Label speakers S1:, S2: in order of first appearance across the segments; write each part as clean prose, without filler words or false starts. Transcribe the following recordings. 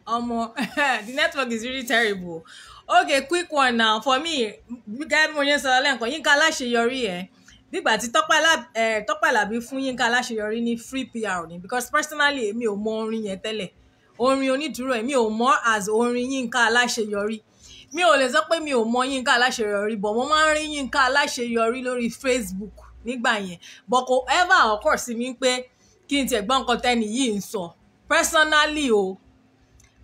S1: The network is really terrible. Okay, quick one now for me. Gẹ́gẹ́ bí mo ṣe ń sọ lẹ́ǹkan Yínká Aláṣeyọrí ẹ̀ nígbà tí Tọ́pẹ́ Àlàbí fún Yínká Aláṣeyọrí ní free PR ni because personally èmi ò mọ orin yẹn tẹ́lẹ̀ orin onídùúró ẹ̀ mi ò mọ as orin Yínká Aláṣeyọrí mi ò lè sọ pé mi ò mọ Yínká Aláṣeyọrí but mo máa ń rí Yínká Aláṣeyọrí lórí Facebook nígbà yẹn but kò ever occur sí mi pé kí n tiẹ̀ gbọ́ nǹkan tẹ́ni yìí ń sọ personally o.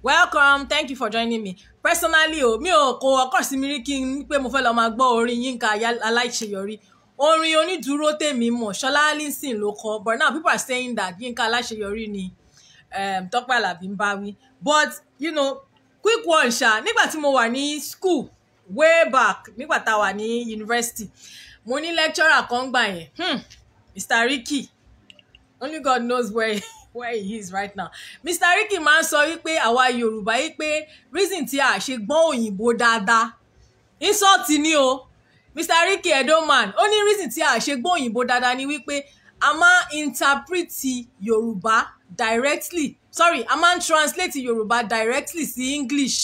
S1: Welcome, thank you for joining me. Personally, mi ò kò occur sí mi rí kí n pé mo fẹ́ lọ máa gbọ́ orin Yínká Aláṣeyọrí. Orin onídùúró tèmi mọ̀, Ṣọlá Allyson ló kọ, but now people are saying that Yínká Aláṣeyọrí ni Tọ́pẹ́ Àlàbí ń bá wí. But, quick one ṣá, nígbà tí mo wà ní school, way back, nígbà tá a wà ní university, mo ní lecturer kan gbà yẹn, Mr. Ricky, only God knows where he is right now. Mr. Ricky máa ń sọ wípé àwa Yorùbá wípé reason tí a ṣe gbọ́n òyìnbó dáadáa insult ni o. Mr. Ricky Edoman ó ní reason tí a ṣe gbọ́n òyìnbó dáadáa ni wípé a máa interpret Yorùbá directly a máa translate Yorùbá directly sí English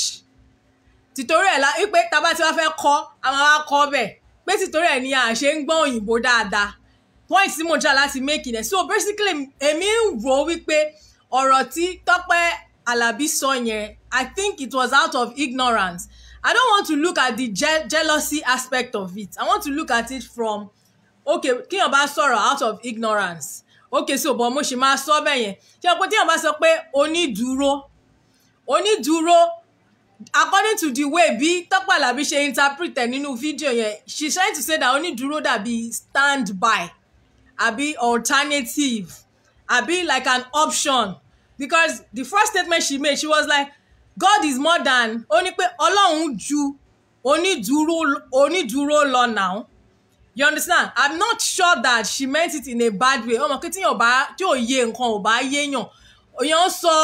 S1: títorí ẹ̀ la wípé tá bá ti wá fẹ́ kọ́ a máa wá kọ́ bẹ́ẹ̀ pé títorí ẹ̀ ni a ṣe ń gbọ́n òyìnbó dáadáa point tí mo jà láti make it so basically èmi ń rò wípé ọ̀rọ̀ tí Tọ́pẹ́ Àlàbí sọ yẹn I think it was out of ignorance. I don't want to look at the jealousy aspect of it. I want to look at it from okay kíyàn bá sọ̀rọ̀ out of ignorance okay so but mo ṣì máa sọ bẹ́ẹ̀ yẹn ṣé o pé tíyàn bá sọ pé onídùúró according to the way bí Tọ́pẹ́ Àlàbí ṣe interpret nínú fídíò yẹn she's trying to say that onídùúró dàbí stand by àbí alternative àbí like an option because the first statement she made she was like God is more than ó ní pé Ọlọ́run ju onídùúró lọ now you understand I'm not sure that she meant it in a bad way ọmọ kí tí ò yé nǹkan ò bá yéèyàn èèyàn sọ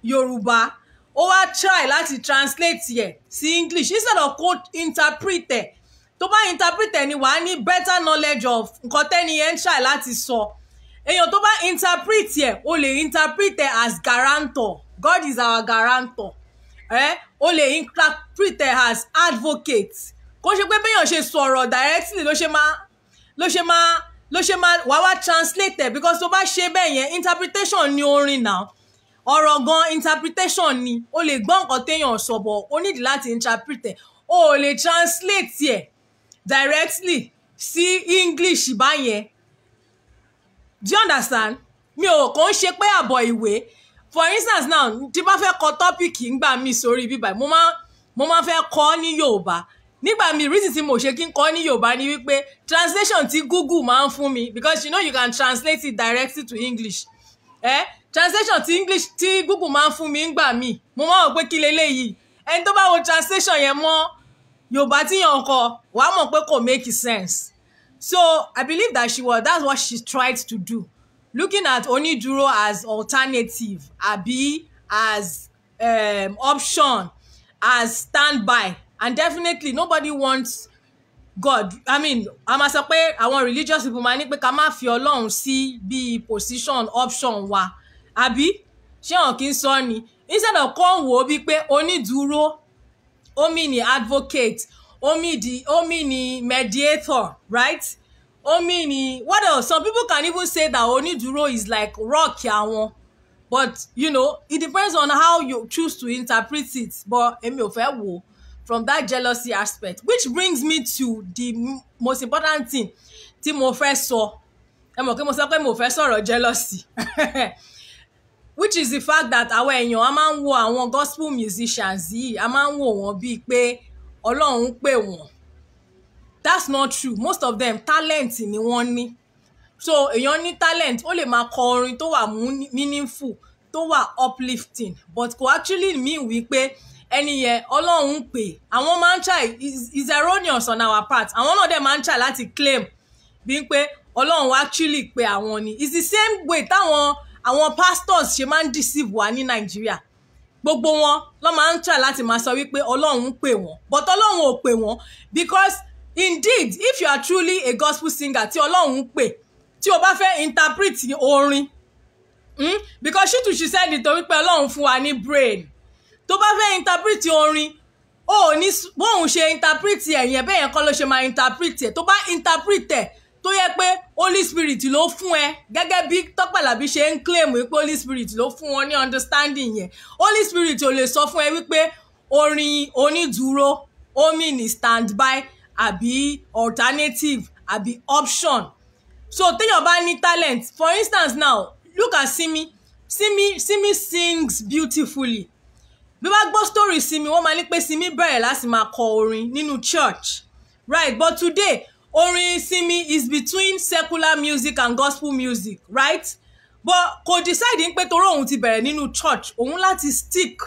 S1: Yorùbá ó wá try láti translate yẹ sí English instead of quote interpret ẹ tó bá interpret ẹ ni wàá ní better knowledge of nǹkan tẹ́ni yẹn ń try láti sọ èèyàn tó bá interpret ẹ o lè interpret ẹ as guarantor God is our guarantor o lè interpret ẹ as advocate kò ṣe pé béèyàn ṣe sọ̀rọ̀ directly ló ṣe máa wá translate ẹ because tó bá ṣe bẹ́ẹ̀ yẹn interpretation ni orin náà ọ̀rọ̀ gan interpretation ni o lè gbọ́ nǹkan téèyàn sọ bọ̀ o nídìí láti interpret ẹ o lè translate ẹ directly sí English báyẹn do you understand mi ò kàn ṣe pé àbọ̀ ìwé for instance now tí bá fẹ́ kọ topic ńgbà mi sórí bíbá mo máa fẹ́ kọ ní Yorùbá nígbà mi reason tí mo ṣe kí n kọ ní Yorùbá ni wípé translation tí Google máa ń fún mi because you can translate it directly to English translation tí English tí Google máa ń fún mi ńgbà mi mo máa wò pé kí leléyìí ẹni tó bá wo translation yẹn mọ́ Yorùbá tí yàn kọ wàá mọ̀ pé kò make sense so I believe that that's what she tried to do looking at onídùúró as alternative àbí as option as standby and definitely nobody wants God I mean a máa sọ pé àwọn religious people máa ní pé ká má fi Ọlọ́run sí bí position option wa àbí ṣé wọn kì í sọ ni instead of kàn wò ó bí pé onídùúró omi ni advocate omi ni mediator right omi ni what else some people can even say that onídùúró is like rock àwọn but it depends on how you choose to interpret it but èmi ò fẹ́ wò from that jealousy aspect which brings me to the most important thing tí mo fẹ́ sọ ẹ mọ̀ kí mo sọ pé mo fẹ́ sọ̀rọ̀ jealousy which is the fact that àwọn èèyàn a máa ń wo àwọn gospel musicians yìí a máa ń wò wọ́n bíi pé Ọlọ́run pè wọ́n that's not true most of them talent ni wọ́n ní so èèyàn ní talent ó lè máa kọ orin tó wà meaningful tó wà uplifting but kò actually mean wípé ẹni yẹn Ọlọ́run pè àwọn máa ń try is erroneous on our part àwọn náà dẹ̀ máa ń try láti claim bí pé Ọlọ́run actually pè àwọn ni it's the same way táwọn pastors ṣe máa ń deceive wa ní Nàìjíríà gbogbo wọn ló máa ń try láti máa sọ wípé Ọlọ́run pè wọ́n but Ọlọ́run ò pè wọ́n because indeed if you are truly a gospel singer tí Ọlọ́run pè tí o bá fẹ́ interpret orin because she said nítorí pé Ọlọ́run fún wa ní brain tó bá fẹ́ interpret orin ó ní bóun ṣe interpret ẹ̀ yẹn bẹ́ẹ̀ yẹn kọ́ ló ṣe máa interpret ẹ̀ tó bá interpret ẹ̀ tó yẹ pé Holy Spirit ló fún ẹ gẹ́gẹ́ bí Tọ́pẹ́ Àlàbí ṣe ń claim wípé Holy Spirit ló fún wọn ní understanding yẹn Holy Spirit ò lè sọ fún ẹ wípé orin onídùúró ó mean ní standby àbí alternative àbí option so téèyàn bá ní talent for instance now look at Simi sings beautifully bí wàá gbọ́ story Simi wọ́n máa ní pé Simi bẹ̀rẹ̀ láti máa kọ orin nínú church right but today orin Simi is between secular music and gospel music right but kò decide pé torí òun ti bẹ̀rẹ̀ nínú church òun láti stick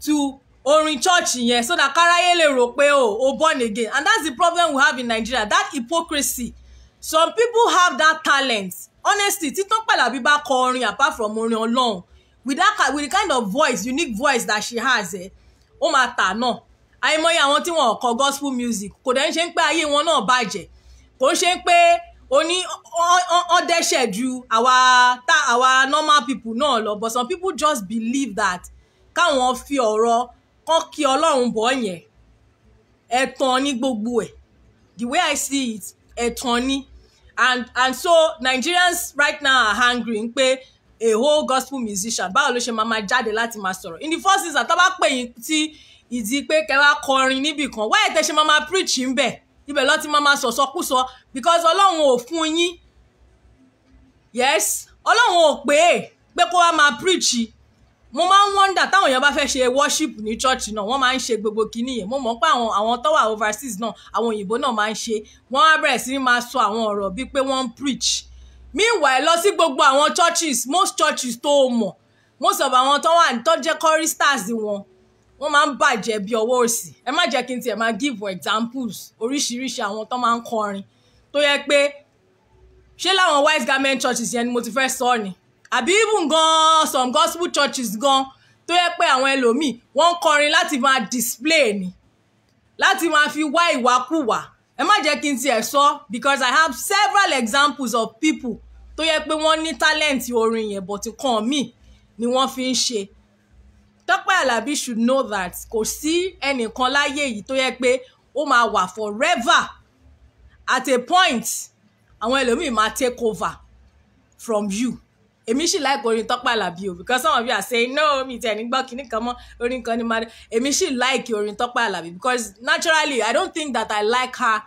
S1: to orin church yẹn so that káráyé lè rò pé o born again and that's the problem we have in Nigeria that hypocrisy some people have that talent honestly tí Tọ́pẹ́ Àlàbí bá kọ orin apart from orin Ọlọ́run with the kind of voice unique voice that she has ó máa tà náà àìmọye àwọn tí wọn kọ gospel music kò dẹ̀ ń ṣe ń pé ayé wọn náà bàjẹ́ kò ń ṣe ń pé ọdẹ́ṣẹ̀ ju àwa normal people náà lọ but some people just believe that káwọn fi ọ̀rọ̀ kan kí Ọlọ́run bọ̀ yẹn ẹ̀tàn ní gbogbo ẹ̀ the way I see it ẹ̀tàn ní and so Nigerians right now are angry ń pé a whole gospel musician báwo ló ṣe máa jáde láti máa sọ̀rọ̀ in the first instance tó bá pè yín tí ìdí pé kẹwàá kọrin níbì kan wáyé tẹ ṣe máa preach ń bẹ̀ ibẹ̀ ló ti máa sọ̀sọ́kúsọ because Ọlọ́run ò fún yín yes Ọlọ́run ò pé kó wá máa preach mo máa ń wonder táwọn èèyàn bá fẹ́ ṣe worship ní church náà wọ́n máa ń ṣe gbogbo kinní yẹn mo mọ̀ pé àwọn tó wà overseas náà àwọn òyìnbó náà máa ń ṣe wọ́n á bẹ̀rẹ̀ sí máa sọ àwọn ọ̀rọ̀ bíi pé wọ́n ń preach meanwhile lọ sí gbogbo àwọn churches most churches tó mọ̀ most of àwọn tó wà tó jẹ́ choristers wọ́n máa ń bàjẹ́ bí ọwọ́ òsì ẹ má jẹ́ kí n tiẹ̀ máa give examples oríṣiríṣi àwọn tó máa ń kọrin tó yẹ pé ṣé láwọn white garment churches yẹn ni mo ti fẹ́ sọ ni àbí even gan some gospel churches gan tó yẹ pé àwọn ẹlòmíì wọ́n ń kọrin láti máa display ni láti máa fi wá ìwàkuwà ẹ má jẹ́ kí n tiẹ̀ sọ because I have several examples of people tó yẹ pé wọ́n ní talent orin yẹn but kan míì ni wọ́n fi ń ṣe Tọ́pẹ́ Àlàbí should know that kò sí ẹnìkan láyé yìí tó yẹ pé ó máa wà forever at a point àwọn ẹlòmíì máa take over from you èmi sì like orin Tọ́pẹ́ Àlàbí o because some of you are saying no mi tẹ̀ ní gbọ́ kinní kan mọ́ orin kan ní máa èmi sì like orin Tọ́pẹ́ Àlàbí because naturally I don't think that I like her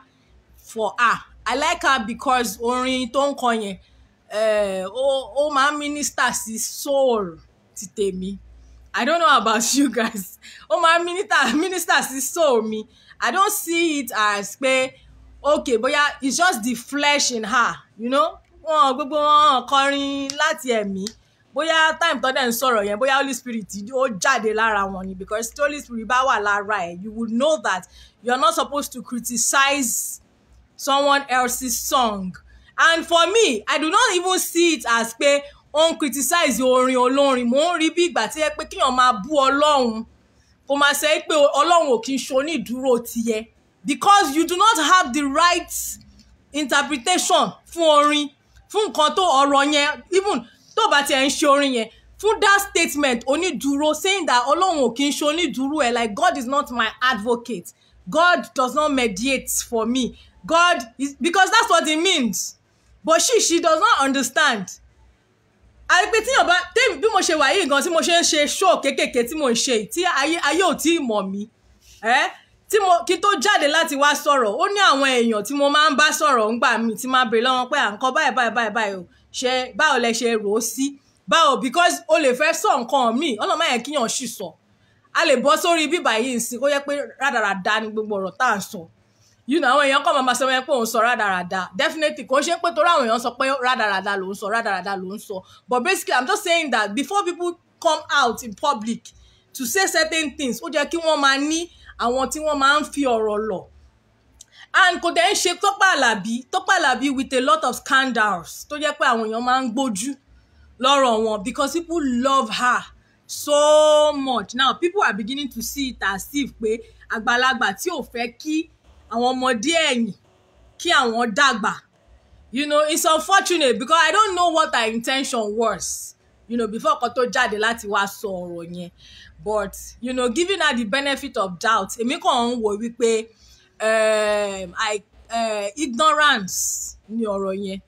S1: for her I like her because orin tó ń kọ yẹn ó máa ń minister sí soul ti tèmi I don't know about you guys ó máa ń minister sí soul mi I don't see it as pé okay bóyá it's just the flesh in her you know wọn gbogbo wọn kọrin láti ẹ̀mí bóyá time tó dẹ̀ ń sọ̀rọ̀ yẹn bóyá Holy Spirit ó jáde lára wọn ni because tí Holy Spirit bá wà lára ẹ̀ you would know that you are not supposed to criticize someone else's song and for me I do not even see it as pé ó ń criticize orin olórin mo ń rí bí ìgbà tí ẹ pé kíyàn máa bú Ọlọ́run kò máa ṣe pé Ọlọ́run ò kì í ṣonídùúró tiẹ̀ because you do not have the right interpretation fún orin fún nǹkan tó ọ̀rọ̀ yẹn even tó bá tiẹ̀ ń ṣe orin yẹn fún that statement onídùúró saying that Ọlọ́run ò kì í ṣe onídùúró ẹ̀ like God is not my advocate God does not mediate for me God is because that's what it means but she does not understand àìpé tíyàn bá bí mo ṣe wà yìí gan tí mo ṣe ń ṣe show kékèké tí mo ń ṣe tí ayé ò tí ì mọ̀ mí kí tó jáde láti wá sọ̀rọ̀ ó ní àwọn èèyàn tí mo máa ń bá sọ̀rọ̀ ńgbà mi tí máa bèrè lọ́wọ́ pé à ń kọ́ báyìí o ṣe báwo lẹ ṣe rò ó sí báwo because o lè fẹ́ sọ nǹkan míì ọ̀nà máa yẹ kíyàn sì sọ a lè bọ́ sórí bíbà yìí sí kó yẹ pé rádaràda ni gbogbo ọ̀rọ̀ tá à ń sọ àwọn èèyàn kọ́ máa sọ pé òun sọ rádaràda definitely kò ṣe pé torí àwọn èèyàn sọ pé rádaràda ló ń sọ but basically I'm just saying that before people come out in public to say certain things ó jẹ́ kí wọ́n máa ní àwọn tí wọ́n máa ń fi ọ̀rọ̀ lọ and kò dẹ̀ ń ṣe Tọ́pẹ́ Àlàbí with a lot of scandals tó jẹ́ pé àwọn èèyàn máa ń gbójú lọ́rọ̀ wọn because people love her so much now people are beginning to see it as if pé àgbàlagbà tí ò fẹ́ kí àwọn ọmọdé ẹ̀yìn kí àwọn dàgbà it's unfortunate because I don't know what her intention was before kan tó jáde láti wá sọ ọ̀rọ̀ yẹn but you know, giving her the benefit of doubt, èmi kàn ń wò wípé ignorance ni ọ̀rọ̀ yẹn,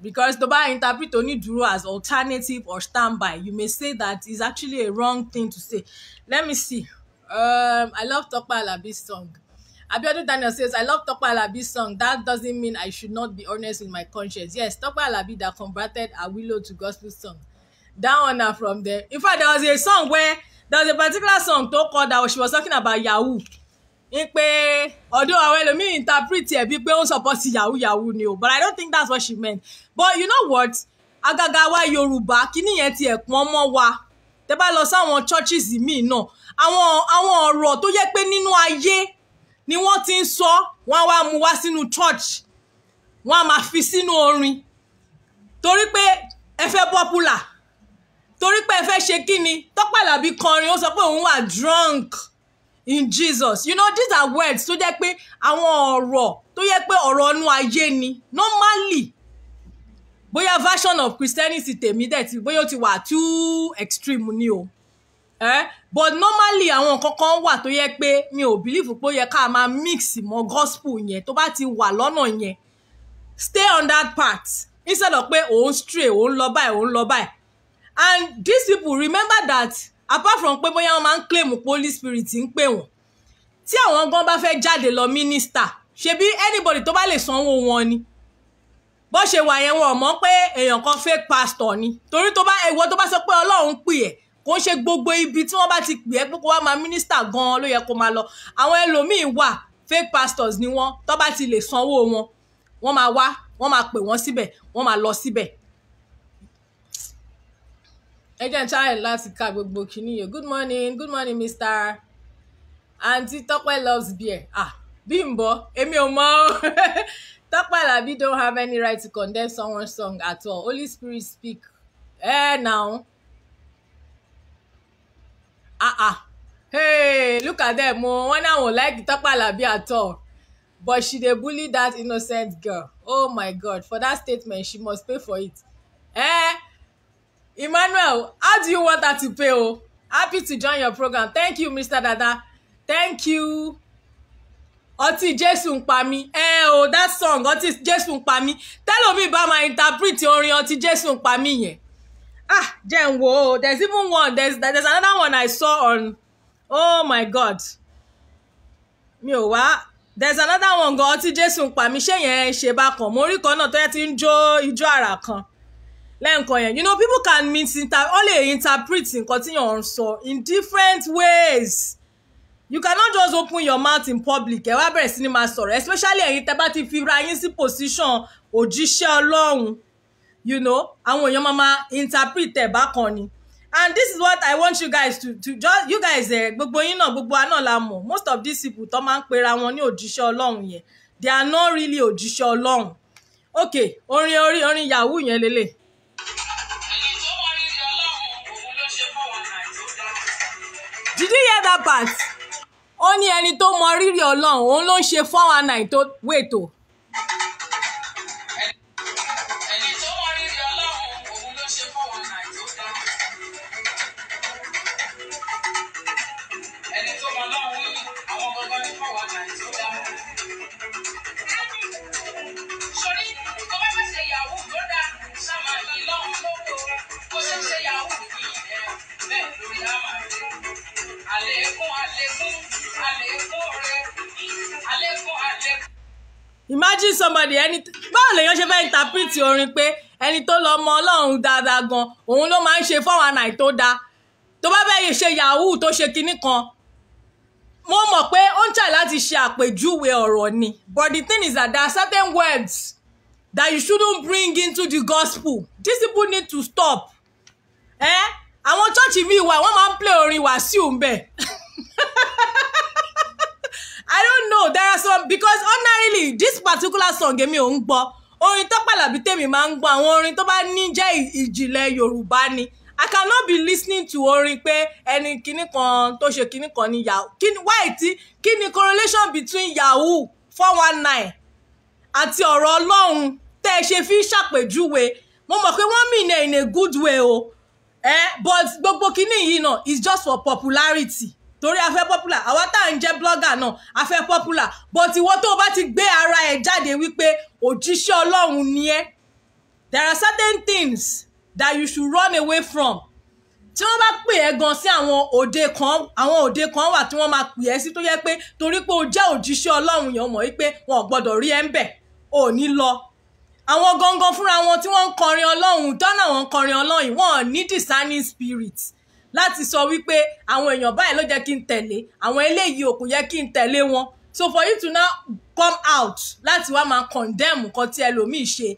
S1: because tó bá interpret onídùúró as alternative or standby, you may say that is actually a wrong thing to say. Let me see. I love Tope Alabi's song. Abiodun Daniel says, I love Tope Alabi's song. That doesn't mean I should not be honest with my conscience. Yes, Tope Alabi that converted Awilo to gospel song. That one are from there. In fact, there was a song where there was a particular song to call that she was talking about Yahoo. In pé although àwọn ẹlòmíì interpret ẹ̀ bí pé ó ń support Yahoo ni o, but I don't think that's what she meant. But you know what? Àgàgà wa Yorùbá kíní yẹn ti ẹ̀pọ̀n mọ́ wa. Tẹ́ bá lọ sáwọn churches míì náà, àwọn ọ̀rọ̀ tó yẹ pé nínú ayé ni wọ́n ti ń sọ, wọ́n wá mú wá sínú church, wọ́n á máa fi sínú orin torí pé ẹ fẹ́ popular, torí pé ẹ fẹ́ ṣe kíni. Tope Alabi kọrin, ó sọ pé òun wà drunk in Jesus. You know, these are words tó jẹ́ pé àwọn ọ̀rọ̀ tó yẹ pé ọ̀rọ̀ inú ayé ni normally. Bóyá version of Christianity tèmi dẹ̀ ti bóyá ó ti wà too extreme ni o. But normally àwọn nǹkan kan wà tó yẹ pé mi ò believe pé ó yẹ ká máa mix mọ́ gospel yẹn. Tó bá ti wà lọ́nà yẹn, stay on that path instead of pé òun stray, òun lọ báyìí. And these people, remember that apart from pé bóyá wọ́n máa ń claim Holy Spirit ń pè wọ́n, tí àwọn gan bá fẹ́ jáde lọ minister, ṣebí anybody tó bá lè sanwó wọn ni. Bó ṣe wà yẹn wọ́n mọ̀ pé èèyàn kan fake pastor ni, torí tó bá ìwọ tó bá sọ pé Ọlọ́run pè ẹ́, kò ń ṣe gbogbo ibi tí wọ́n bá ti pè ẹ́ pé kó wá máa minister gan ló yẹ kó máa lọ. Àwọn ẹlòmíì wà fake pastors ni wọ́n, tó bá ti lè sanwó wọn, wọ́n máa wá, wọ́n máa pè wọ́n síbẹ̀, wọ́n máa lọ síbẹ̀. Ẹ jẹ́ n try láti ka gbogbo kíní yẹn. Good morning, Mr. Aunty Tope loves beer. Bimbo, èmi ò mọ̀. Tope Alabi don't have any right to condemn someone's song at all. Holy Spirit speak. Now. Hey, look at them. One I won't like Tope Alabi at all. But she dey bully that innocent girl. Oh my God. For that statement, she must pay for it. Emmanuel, how do you want her to pay? Oh, happy to join your program. Thank you, Mr. Dada. Thank you. Ọtí Jésù ń pa mí. That song, Ọtí Jésù ń pa mí. Tell me about my interpret orin Ọtí Jésù ń pa mí yẹn. Jen, whoa, there's even one. There's another one I saw on. Oh my God. Mi ò wá. There's another one gan Ọtí Jésù ń pa mí. Ṣé yẹn ṣe bákan? Mo rí kan náà tó yẹ ti ń jó ijó àrà kan. Lẹ́ǹkan yẹn. You know, people can only interpret nǹkan tí yàn ń sọ in different ways. You cannot just open your mouth in public. Ẹ wá bẹ̀rẹ̀ sí ní máa sọ̀rọ̀, especially ẹ̀yin tẹ́ bá ti fi ra yín sí position òjíṣẹ́ Ọlọ́run. You know, àwọn èèyàn máa interpret ẹ̀ bákan ni. And this is what I want you guys to just, you guys, gbogbo yín náà, gbogbo wa náà la mọ̀. Most of these people tó máa ń pera wọn ní òjíṣẹ́ Ọlọ́run yẹn, they are not really òjíṣẹ́ Ọlọ́run. Okay, orin Yahoo yẹn lélẹ̀. Did you hear that part? Ó ní ẹni tó mọ rírì Ọlọ́run, òun ló ń ṣe 419 tó wait o. Ẹni tó mọ rírì Ọlọ́run, òun ló ṣe 419 tó dá. Ẹni tó mọ Ọlọ́run yìí, àwọn gbogbo ní 419 tó dá. Sori, tó bá fẹ́ ṣe Yahoo tó dá, ṣáma yìí lọ́hùn lóko. Bó ṣe ṣe Yahoo yìí bẹ́ẹ̀ lórí àmà rẹ̀. Àlékún. Imagine somebody báwo lèèyàn ṣe fẹ́ interpret orin pé ẹni tó lọ mọ Ọlọ́run dáadáa gan òun ló máa ń ṣe 419 tó dáa. Tó bá fẹ́ ṣe Yahoo tó ṣe kinní kan, mo mọ̀ pé ó ń try láti ṣe àpèjúwe ọ̀rọ̀ ni, but the thing is that there are certain words that you shouldn't bring into the gospel. These people need to stop. Àwọn church mi wà wọ́n máa ń play orin Wàsíù ń bẹ̀. I don't know, there are some, because ordinarily this particular song èmi ò ń gbọ́. Orin Tope Alabi tèmi máa ń gbọ́ àwọn orin tó bá ní jẹ́ ìjìnlẹ̀ Yorùbá ni. I cannot be listening to orin pé ẹni kinní kan tó ṣe kinní kan ní Yahoo. Kí ni correlation between Yahoo 419 àti ọ̀rọ̀ Ọlọ́run tẹ́ ẹ ṣe fi ṣàpèjúwe? Mo mọ̀ pé wọ́n mean in a good way o. but gbogbo kíní yìí náà is just for popularity torí a fẹ́ popular àwa tá à ń jẹ́ blogger náà a fẹ́ popular but ìwọ tó o bá ti gbé ara ẹ̀ jáde wípé òjíṣẹ́ Ọlọ́run ni ẹ́ there are certain things that you should run away from tí wọ́n bá pè ẹ́ gan sí àwọn òde kan wà tí wọ́n máa pè ẹ́ sí tó yẹ pé torí pé o jẹ́ òjíṣẹ́ Ọlọ́run yẹn mọ̀ wípé wọn ò gbọ́dọ̀ rí ẹ́ ń bẹ̀ ò ní lọ àwọn gangan fúnra wọn tí wọ́n ń kọrin Ọlọ́run tọ́nà wọn ń kọrin Ọlọ́run wọn ní discerning spirit láti sọ wípé àwọn èèyàn báyìí ló jẹ́ kí n tẹ̀lé àwọn eléyìí ò kò yẹ kí n tẹ̀lé wọn so for you to now come out láti wá máa condemn nǹkan tí ẹlòmíì ṣe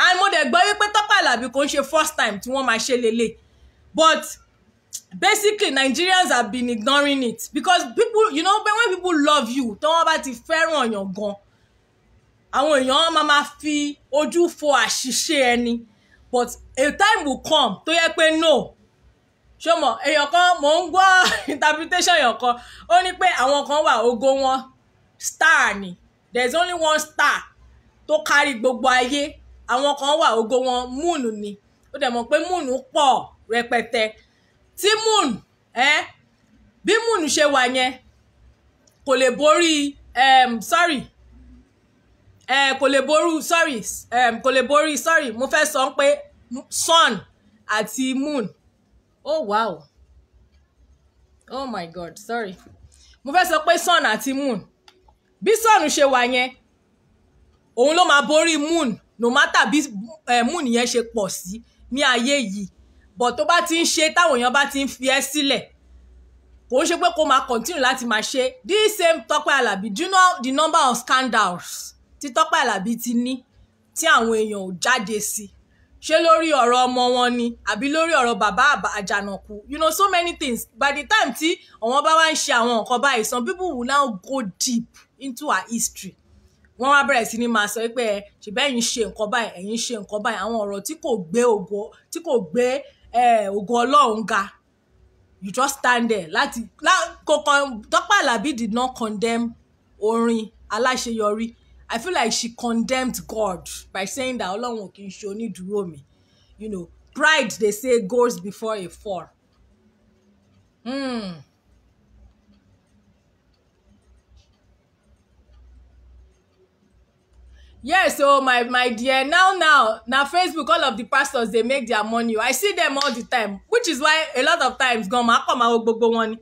S1: and mo dẹ̀ gbọ́ wípé Tọ́pẹ́ Àlàbí kò ń ṣe first time tí wọ́n máa ṣe lélẹ̀ but basically Nigerians have been ignoring it because people you know when people love you tí wọ́n bá ti fẹ́ràn èèyàn gan àwọn èèyàn máa fi ojú fo àṣìṣe ẹni but a time will come tó yẹ pé no ṣọmọ èèyàn kan mò ń gbọ́ interpretation èèyàn kan ó ní pé àwọn kan wà ògo wọn star ni there is only one star tó kárí gbogbo ayé àwọn kan wà ògo wọn moon ni ó dẹ̀ mọ̀ pé moon pọ̀ rẹpẹtẹ tí moon bí moon ṣe wà yẹn kò lè borí mo fẹ́ sọ pé sun àti moon oh wow oh my god sorry mo fẹ́ sọ pé sun àti moon bí sun ṣe wà yẹn òun ló máa borí moon no matter bí moon yẹn ṣe pọ̀ sí ní ayé yìí but tó bá ti ń ṣe táwọn èèyàn bá ti ń fi ẹ́ sílẹ̀ kò ń ṣe pé kó máa continue láti máa ṣe this same Tọ́pẹ́ Àlàbí do you know the number of scandals tí Tọ́pẹ́ Àlàbí ti ní tí àwọn èèyàn ò jáde sí ṣé lórí ọ̀rọ̀ ọmọ wọn ni àbí lórí ọ̀rọ̀ bàbá Àjànàkú you know so many things by the time tí àwọn bá wá ń ṣe àwọn nǹkan báyìí some people will now go deep into our history wọ́n wá bẹ̀rẹ̀ sí ní máa sọ pé ṣùgbọ́n ẹ̀yin ṣe nǹkan báyìí ẹ̀yin ṣe nǹkan báyìí àwọn ọ̀rọ̀ tí kò gbé ògo Ọlọ́run ga you just stand there Tọ́pẹ́ Àlàbí did not condemn orin Aláṣeyọrí I feel like she condemned God by saying that Ọlọ́run ò kì í ṣe onídùúró mi you know pride they say goes before a fall. Yes, so my dear, now Facebook, all of the pastors they make their money. I see them all the time, which is why a lot of times come gbogbo wọn ni.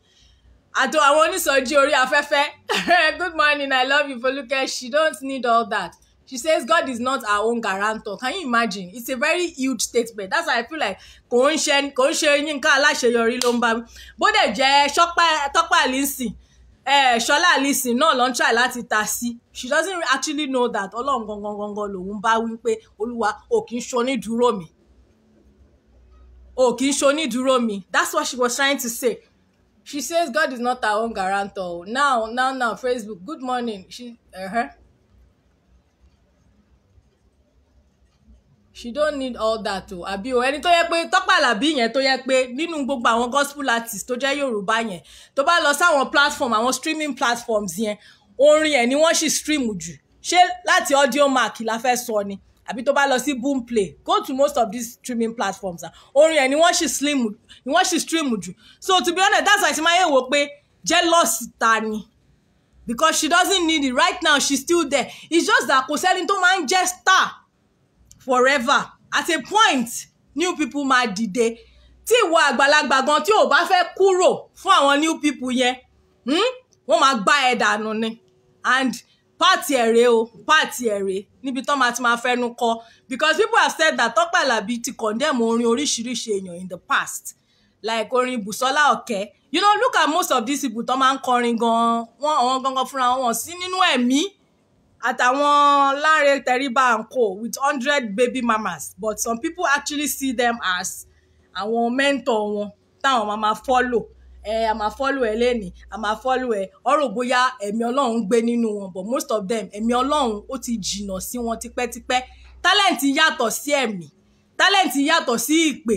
S1: Àtò àwọn onísọjí orí afẹ́fẹ́. Good morning, I love you, Foluke. She don't need all that. She says God is not our own guarantor. Can you imagine? It's a very huge statement. That's why I feel like kò ń ṣe Yínká Aláṣeyọrí ló ń bá mi. Bó dẹ̀ jẹ́ Tọ́pẹ́ Àlísìn. Ṣọlá Allyson náà ló ń try láti ta sí she doesn't actually know that Ọlọ́run gangan lòun bá wí pé Olúwa ò kì í ṣonídùúró mi ò kì í ṣonídùúró mi that's what she was trying to say. She says God is not our own guarantor. Now Facebook, good morning. She don't need all that o àbí o ẹni tó yẹ pé Tọ́pẹ́ Àlàbí yẹn tó yẹ pé nínú gbogbo àwọn gospel artists tó jẹ́ Yorùbá yẹn tó bá lọ sáwọn platform àwọn streaming platforms yẹn orin ẹ̀ ni wọ́n sì stream jù ṣé láti Audiomack la fẹ́ sọ ni àbí tó bá lọ sí Boomplay go to most of these streaming platforms orin ẹ̀ ni wọ́n sì stream jù so to be honest that's why Timaye wò pé jealous ta ni because she doesn't need it right now she's still there it's just that kò sẹ́ni tó máa ń jẹ́ star forever at a point new people máa dìde tí ìwọ àgbàlagbà gan tí ò bá fẹ́ kúrò fún àwọn new people yẹn wọ́n máa gbá ẹ dànù ni and pàtì ẹ̀rẹ́ níbi tó máa ti máa fẹ́nu kọ because people have said that Tọ́pẹ́ Àlàbí ti condemn orin oríṣiríṣi èèyàn in the past like orin Bùsọ́lá Ọ̀kẹ́ you know look at most of these people tó máa ń kọrin gan àwọn gangan fúnra wọn sí nínú ẹ̀mí àtàwọn Láre Tẹríba and co with 100 baby mamas but some people actually see them as àwọn mentor wọn táwọn máa follow a máa follow ẹ lẹ́ni a máa follow ẹ ọ̀rọ̀ bóyá ẹ̀mí Ọlọ́run gbé nínú wọn but most of them ẹ̀mí Ọlọ́run ó ti jìnnà sí wọn tipẹ́tipẹ́ talent yàtọ̀ sí ẹ̀mí talent yàtọ̀ sí ìpè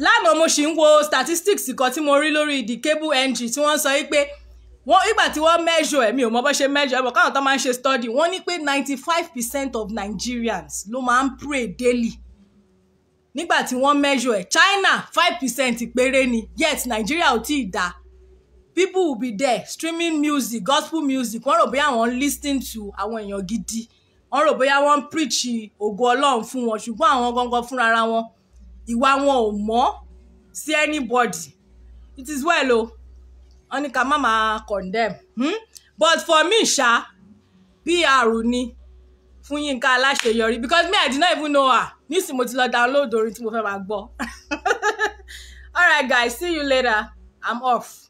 S1: lánàá mo ṣì ń wo statistics kan tí mo rí lórí the cable entry tí wọ́n sọ wípé wọ́n ìgbà tí wọ́n measure ẹ̀mí ò mọ bó ṣe measure ẹ̀bọ̀ káwọn tó máa ń ṣe study wọ́n ní pé 95% of Nigerians ló máa ń pray daily nígbà tí wọ́n measure ẹ̀ China 5% péré ni yet Nigeria ò tí ì dá. People will be there streaming music, gospel music, wọ́n rò bóyá wọ́n listening to àwọn èèyàn gidi, wọ́n rò bóyá wọ́n preach ògo Ọlọ́run fún wọn, ṣùgbọ́n àwọn gangan fúnra wọn ìwà wọn ò mọ́ sí anybody. It is well o, wọ́n ní ká má máa condemn. But for me ṣá, PR ni fún Yínká Aláṣeyọrí because me I did not even know her. Nísìnyí mo ti lọ download orin tí mo fẹ́ máa gbọ́. All right guys, see you later. I'm off.